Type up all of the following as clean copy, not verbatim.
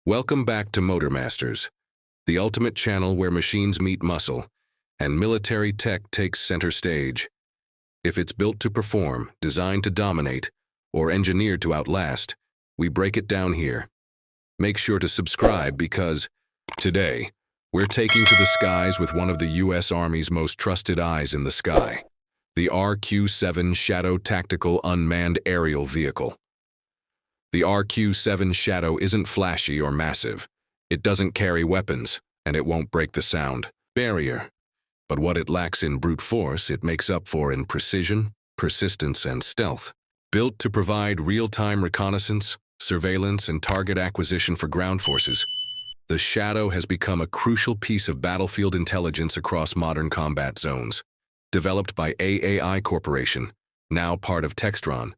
Welcome back to Motormasters, the ultimate channel where machines meet muscle and military tech takes center stage. If it's built to perform, designed to dominate, or engineered to outlast, we break it down here. Make sure to subscribe because today, we're taking to the skies with one of the U.S. Army's most trusted eyes in the sky, the RQ-7 Shadow Tactical Unmanned Aerial Vehicle. The RQ-7 Shadow isn't flashy or massive. It doesn't carry weapons, and it won't break the sound barrier. But what it lacks in brute force, it makes up for in precision, persistence, and stealth. Built to provide real-time reconnaissance, surveillance, and target acquisition for ground forces, the Shadow has become a crucial piece of battlefield intelligence across modern combat zones. Developed by AAI Corporation, now part of Textron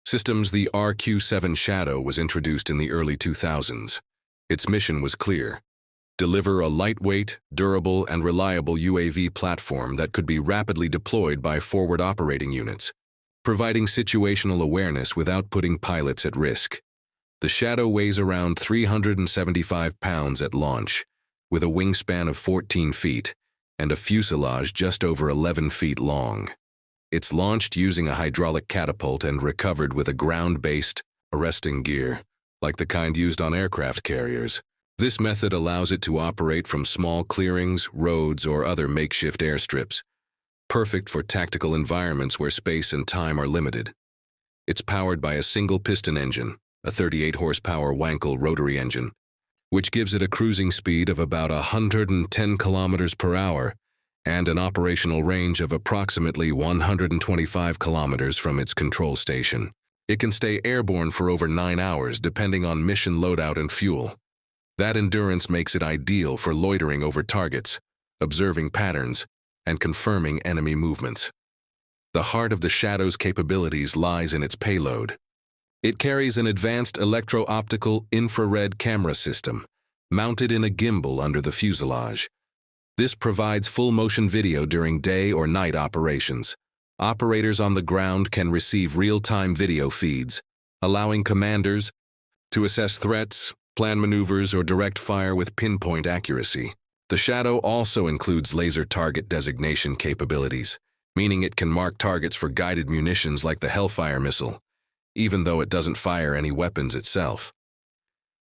Systems, the RQ-7 Shadow was introduced in the early 2000s. Its mission was clear: deliver a lightweight, durable, and reliable UAV platform that could be rapidly deployed by forward operating units, providing situational awareness without putting pilots at risk. The Shadow weighs around 375 pounds at launch, with a wingspan of 14 feet and a fuselage just over 11 feet long. It's launched using a hydraulic catapult and recovered with a ground-based arresting gear, like the kind used on aircraft carriers. This method allows it to operate from small clearings, roads, or other makeshift airstrips, perfect for tactical environments where space and time are limited. It's powered by a single-piston engine, a 38-horsepower Wankel rotary engine, which gives it a cruising speed of about 110 kilometers per hour and an operational range of approximately 125 kilometers from its control station. It can stay airborne for over 9 hours depending on mission loadout and fuel. That endurance makes it ideal for loitering over targets, observing patterns, and confirming enemy movements. The heart of the Shadow's capabilities lies in its payload. It carries an advanced electro-optical infrared camera system mounted in a gimbal under the fuselage. This provides full-motion video during day or night operations. Operators on the ground can receive real-time video feeds, allowing commanders to assess threats, plan maneuvers, or direct fire with pinpoint accuracy. The Shadow also includes laser target designation capabilities, meaning it can mark targets for guided munitions like the Hellfire missile, even though it doesn't fire any weapons itself.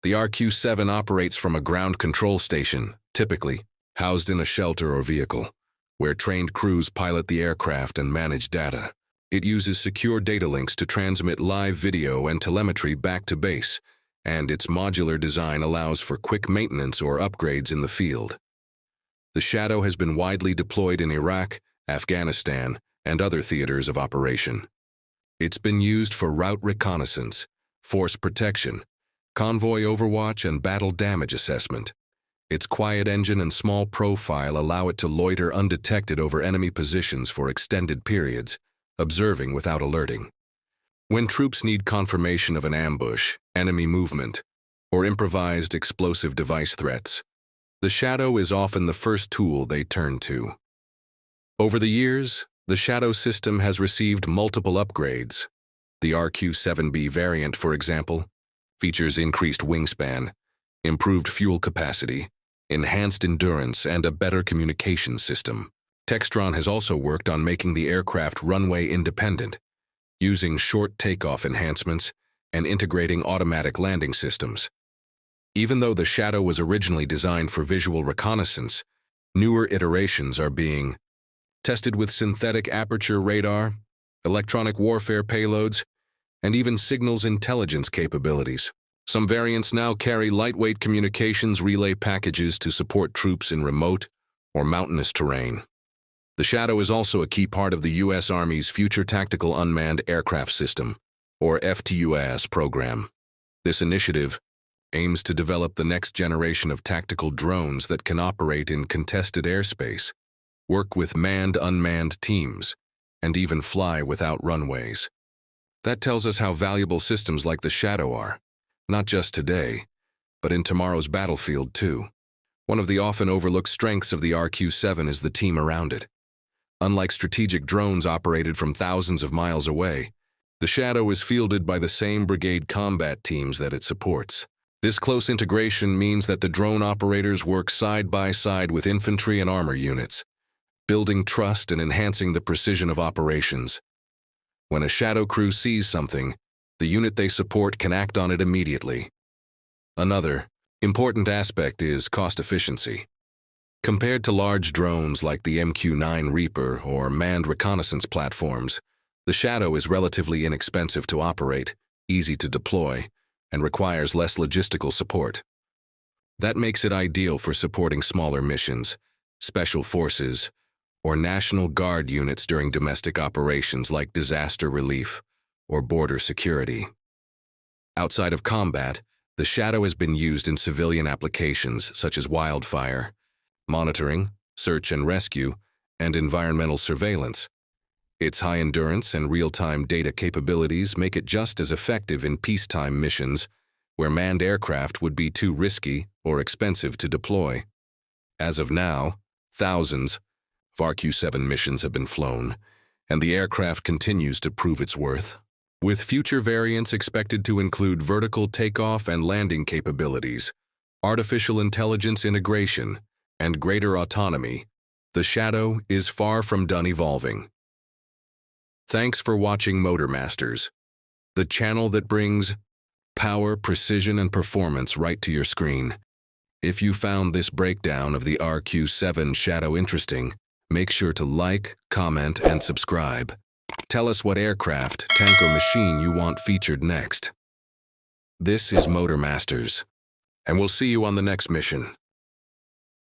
The RQ-7 operates from a ground control station, typically housed in a shelter or vehicle, where trained crews pilot the aircraft and manage data. It uses secure data links to transmit live video and telemetry back to base, and its modular design allows for quick maintenance or upgrades in the field. The Shadow has been widely deployed in Iraq, Afghanistan, and other theaters of operation. It's been used for route reconnaissance, force protection, convoy overwatch, and battle damage assessment. Its quiet engine and small profile allow it to loiter undetected over enemy positions for extended periods, observing without alerting. When troops need confirmation of an ambush, enemy movement, or improvised explosive device threats, the Shadow is often the first tool they turn to. Over the years, the Shadow system has received multiple upgrades. The RQ-7B variant, for example, features increased wingspan, improved fuel capacity, enhanced endurance, and a better communication system. Textron has also worked on making the aircraft runway independent, using short takeoff enhancements and integrating automatic landing systems. Even though the Shadow was originally designed for visual reconnaissance, newer iterations are being tested with synthetic aperture radar, electronic warfare payloads, and even signals intelligence capabilities. Some variants now carry lightweight communications relay packages to support troops in remote or mountainous terrain. The Shadow is also a key part of the U.S. Army's Future Tactical Unmanned Aircraft System, or FTUAS program. This initiative aims to develop the next generation of tactical drones that can operate in contested airspace, work with manned-unmanned teams, and even fly without runways. That tells us how valuable systems like the Shadow are, not just today, but in tomorrow's battlefield too. One of the often overlooked strengths of the RQ-7 is the team around it. Unlike strategic drones operated from thousands of miles away, the Shadow is fielded by the same brigade combat teams that it supports. This close integration means that the drone operators work side by side with infantry and armor units, building trust and enhancing the precision of operations. When a shadow crew sees something, the unit they support can act on it immediately. Another important aspect is cost efficiency. Compared to large drones like the RQ-9 Reaper or manned reconnaissance platforms, the Shadow is relatively inexpensive to operate, easy to deploy, and requires less logistical support. That makes it ideal for supporting smaller missions, special forces, or National Guard units during domestic operations like disaster relief or border security. Outside of combat, the Shadow has been used in civilian applications such as wildfire, monitoring, search and rescue, and environmental surveillance. Its high endurance and real-time data capabilities make it just as effective in peacetime missions where manned aircraft would be too risky or expensive to deploy. As of now, thousands of RQ-7 missions have been flown, and the aircraft continues to prove its worth. With future variants expected to include vertical takeoff and landing capabilities, artificial intelligence integration, and greater autonomy, the Shadow is far from done evolving. Thanks for watching Motor Masters, the channel that brings power, precision, and performance right to your screen. If you found this breakdown of the RQ-7 Shadow interesting, make sure to like, comment, and subscribe. Tell us what aircraft, tank, or machine you want featured next. This is Motor Masters, and we'll see you on the next mission.